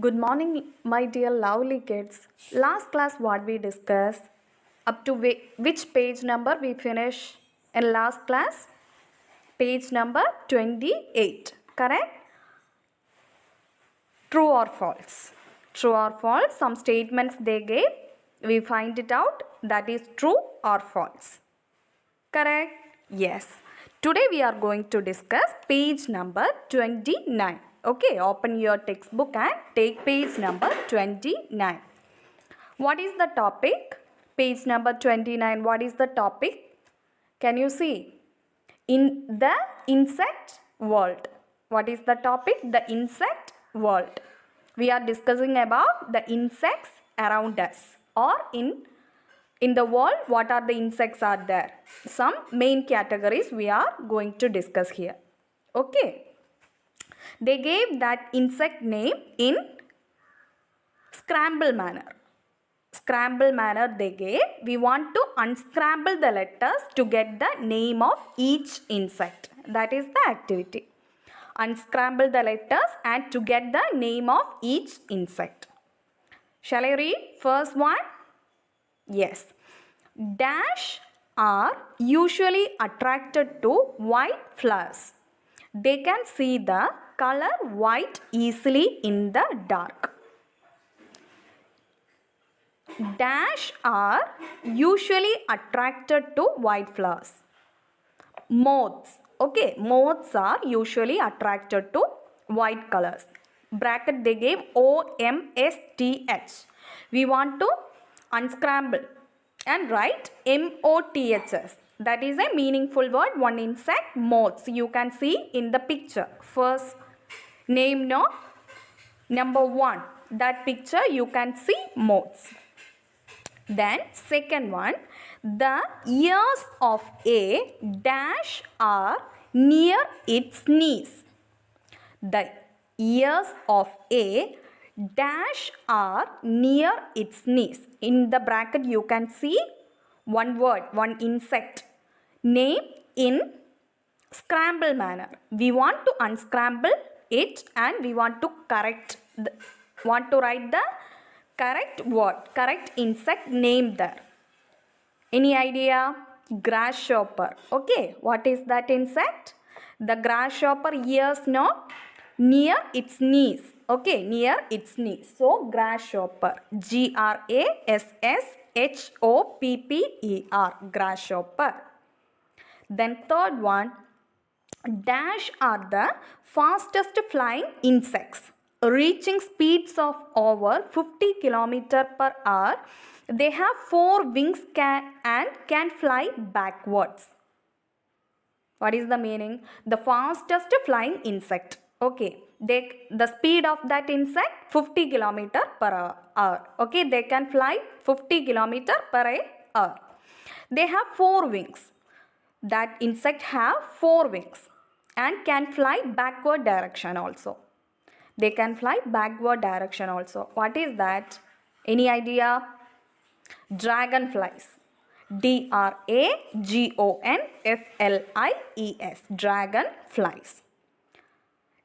Good morning, my dear lovely kids. Last class, what we discussed, up to which page number we finish in last class? Page number 28, correct? True or false? True or false? Some statements they gave, we find it out that is true or false. Correct? Yes. Today we are going to discuss page number 29. Okay, open your textbook and take page number 29. What is the topic? Page number 29. What is the topic? Can you see? In the insect world. What is the topic? The insect world. We are discussing about the insects around us or in the world. What are the insects are there? Some main categories we are going to discuss here. Okay. They gave that insect name in scramble manner. Scramble manner they gave. We want to unscramble the letters to get the name of each insect. That is the activity. Unscramble the letters and to get the name of each insect. Shall I read first one? Yes. Dash are usually attracted to white flowers. They can see the color white easily in the dark. Dash are usually attracted to white flowers. Moths. Okay, moths are usually attracted to white colors. Bracket they gave OMSTH. We want to unscramble and write MOTHS. That is a meaningful word. One insect, moths. You can see in the picture. First name, no? Number 1. That picture you can see moths. Then second one, the ears of a dash are near its knees. The ears of a dash are near its knees. In the bracket you can see one word, one insect name in scramble manner. We want to unscramble it and we want to write the correct word, correct insect name there. Any idea? Grasshopper. Okay, what is that insect? The grasshopper ears, no? Near its knees. Okay, near its knees. So, grasshopper. Grasshopper. Grasshopper. Then third one, dash are the fastest flying insects, reaching speeds of over 50 km per hour. They have 4 wings and can fly backwards. What is the meaning? The fastest flying insect. Okay, the speed of that insect 50 km per hour. Okay, they can fly 50 km per hour. They have 4 wings. That insect have 4 wings and can fly backward direction also. They can fly backward direction also. What is that? Any idea? Dragonflies. Dragonflies. Dragonflies.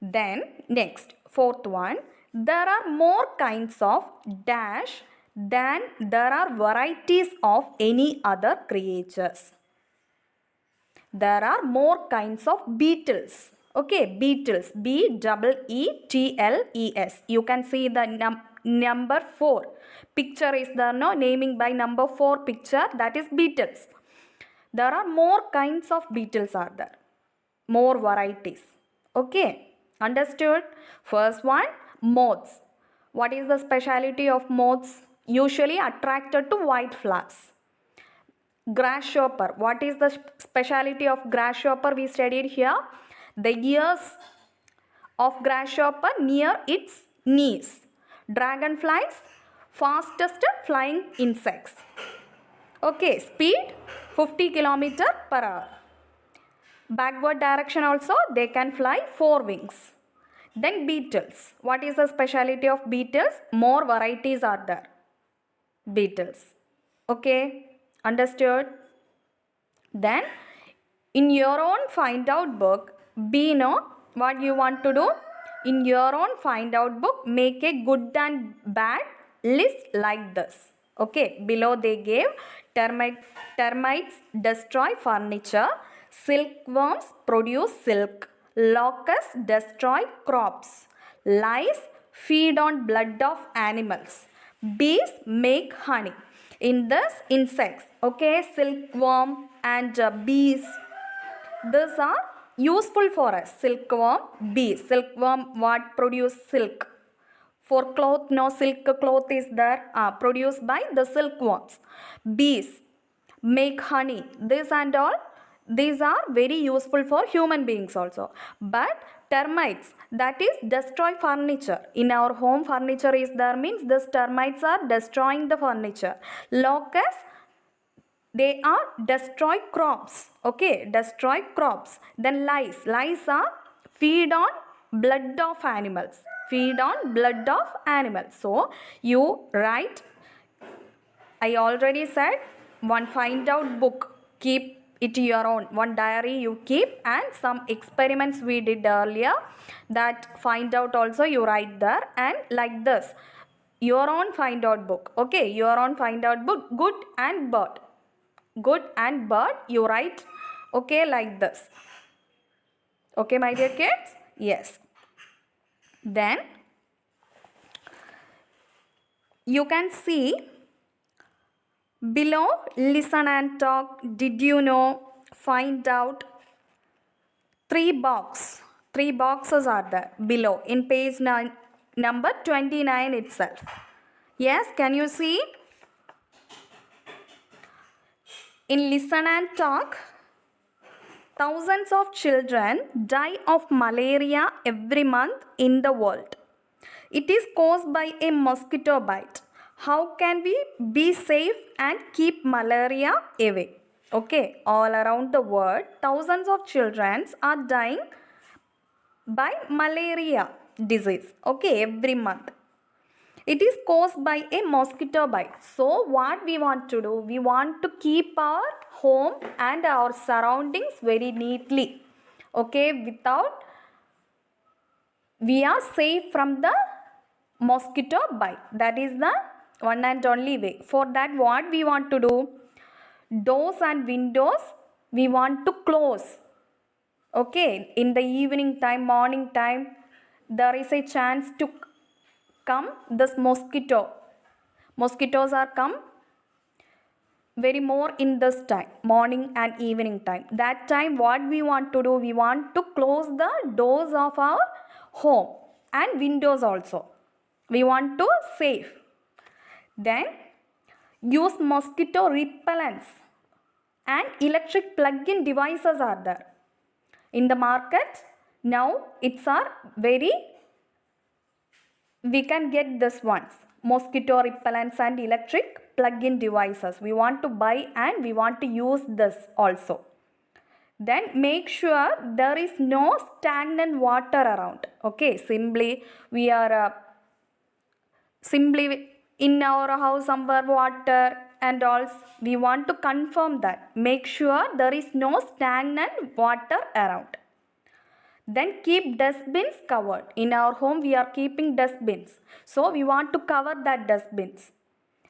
Then next, fourth one. There are more kinds of dash than there are varieties of any other creatures. There are more kinds of beetles. Okay, beetles. Beetles. You can see the number 4. Picture is there, no? Naming by number 4 picture. That is beetles. There are more kinds of beetles are there. More varieties. Okay, understood? First one, moths. What is the speciality of moths? Usually attracted to white flowers. Grasshopper. What is the speciality of grasshopper we studied here? The ears of grasshopper near its knees. Dragonflies, fastest flying insects. Okay, speed 50 km per hour. Backward direction also they can fly 4 wings. Then beetles. What is the speciality of beetles? More varieties are there. Beetles. Okay. Understood? Then in your own find out book, B, no, what you want to do? In your own find out book, make a good and bad list like this. Okay, below they gave termites destroy furniture, silkworms produce silk, locusts destroy crops, lice feed on blood of animals, bees make honey. In this, insects, okay, silkworm and bees, these are useful for us. Silkworm, bees. Silkworm what produce silk? For cloth, no silk cloth is there, produced by the silkworms. Bees make honey. This and all, these are very useful for human beings also. But termites, that is destroy furniture. In our home, furniture is there means these termites are destroying the furniture. Locusts, they are destroy crops. Okay, destroy crops. Then lice are feed on blood of animals. Feed on blood of animals. So you write, I already said, one find out book, keep it your own. One diary you keep, and some experiments we did earlier, that find out also you write there, and like this your own find out book. Okay, your own find out book, good and bad. Good and bad you write, okay, like this. Okay, my dear kids? Yes. Then you can see below listen and talk, did you know, find out, three boxes are there below in page number 29 itself. Yes, can you see? In listen and talk, thousands of children die of malaria every month in the world. It is caused by a mosquito bite. How can we be safe and keep malaria away? Okay, all around the world, thousands of children are dying by malaria disease. Okay, every month. It is caused by a mosquito bite. So what we want to do? We want to keep our home and our surroundings very neatly. Okay, without, we are safe from the mosquito bite. That is the one and only way. For that, what we want to do? Doors and windows we want to close. Okay, in the evening time, morning time, there is a chance to come this mosquitoes are come very more in this time, morning and evening time. That time what we want to do, we want to close the doors of our home and windows also. We want to save. Then use mosquito repellents, and electric plug-in devices are there in the market. Now it's are very, we can get this ones, mosquito repellents and electric plug-in devices. We want to buy and we want to use this also. Then make sure there is no stagnant water around. Okay, simply we are simply in our house somewhere water and also we want to confirm that. Make sure there is no stagnant water around. Then keep dustbins covered. In our home we are keeping dustbins. So we want to cover that dustbins.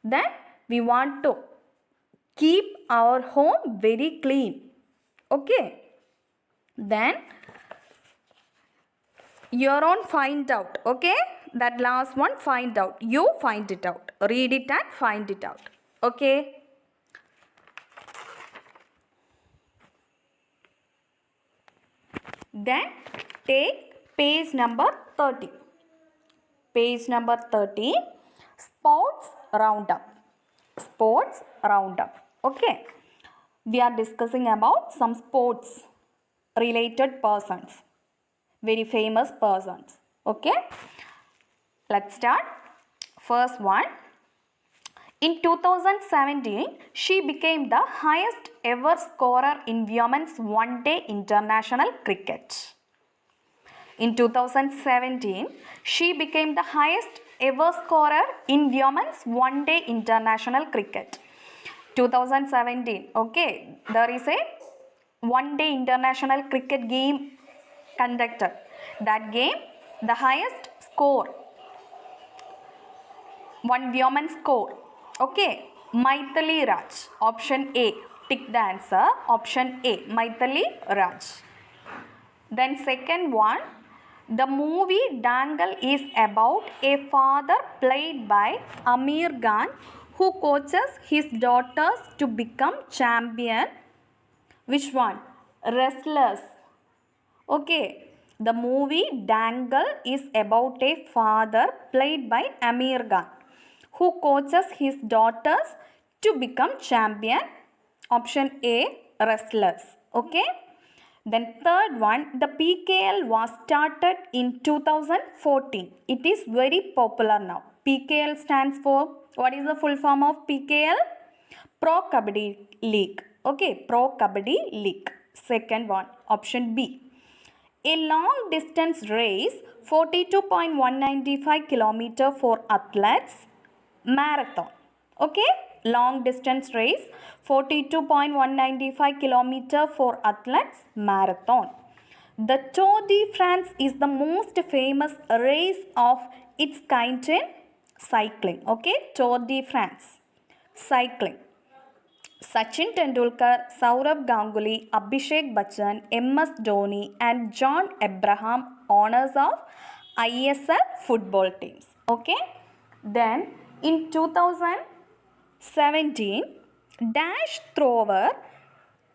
Then we want to keep our home very clean. Okay. Then your own find out. Okay. That last one, find out. You find it out. Read it and find it out. Okay. Then take page number 30. Page number 30. Sports roundup. Sports roundup. Okay. We are discussing about some sports related persons. Very famous persons. Okay. Let's start. First one. In 2017, she became the highest ever scorer in women's one-day international cricket. In 2017, she became the highest ever scorer in women's one-day international cricket. 2017, okay, there is a one-day international cricket game conducted. That game The highest score. One woman score. Okay. Maithili Raj. Option A. Tick the answer. Option A. Maithili Raj. Then second one. The movie Dangle is about a father played by Amir Khan who coaches his daughters to become champion. Which one? Wrestlers. Okay. The movie Dangle is about a father played by Amir Khan who coaches his daughters to become champion. Option A, wrestlers. Okay. Then third one, the PKL was started in 2014. It is very popular now. PKL stands for, what is the full form of PKL? Pro Kabaddi League. Okay, Pro Kabaddi League. Second one, option B. A long distance race, 42.195 km for athletes, marathon. Okay, long distance race, 42.195 km for athletes, marathon. The Tour de France is the most famous race of its kind in cycling. Okay, Tour de France, cycling. Sachin Tendulkar, Saurabh Ganguly, Abhishek Bachchan, MS Dhoni and John Abraham owners of ISL football teams. Okay. Then in 2017, dash thrower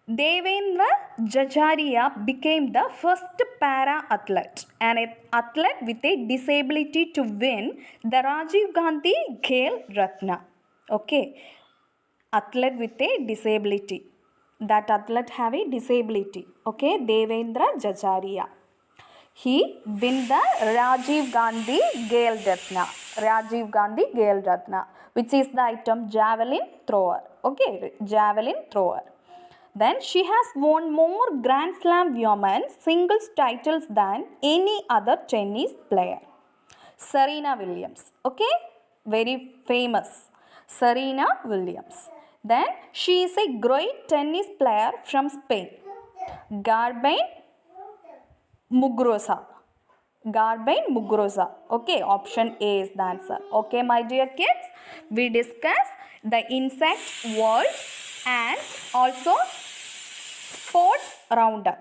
Devendra Jajaria became the first para athlete, an athlete with a disability to win the Rajiv Gandhi Khel Ratna. Okay. Athlete with a disability. That athlete have a disability. Okay, Devendra Jajaria. He win the Rajiv Gandhi Khel Ratna. Rajiv Gandhi Khel Ratna, which is the item javelin thrower. Okay, javelin thrower. Then she has won more Grand Slam women's singles titles than any other tennis player. Serena Williams. Okay, very famous. Serena Williams. Then she is a great tennis player from Spain. Garbiñe Muguruza. Garbiñe Muguruza. Okay, option A is the answer. Okay, my dear kids, we discussed the insect world and also sports roundup.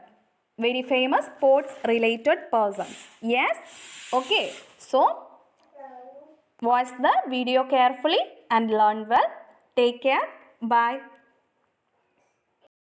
Very famous sports related persons. Yes? Okay. So, watch the video carefully and learn well. Take care. Bye.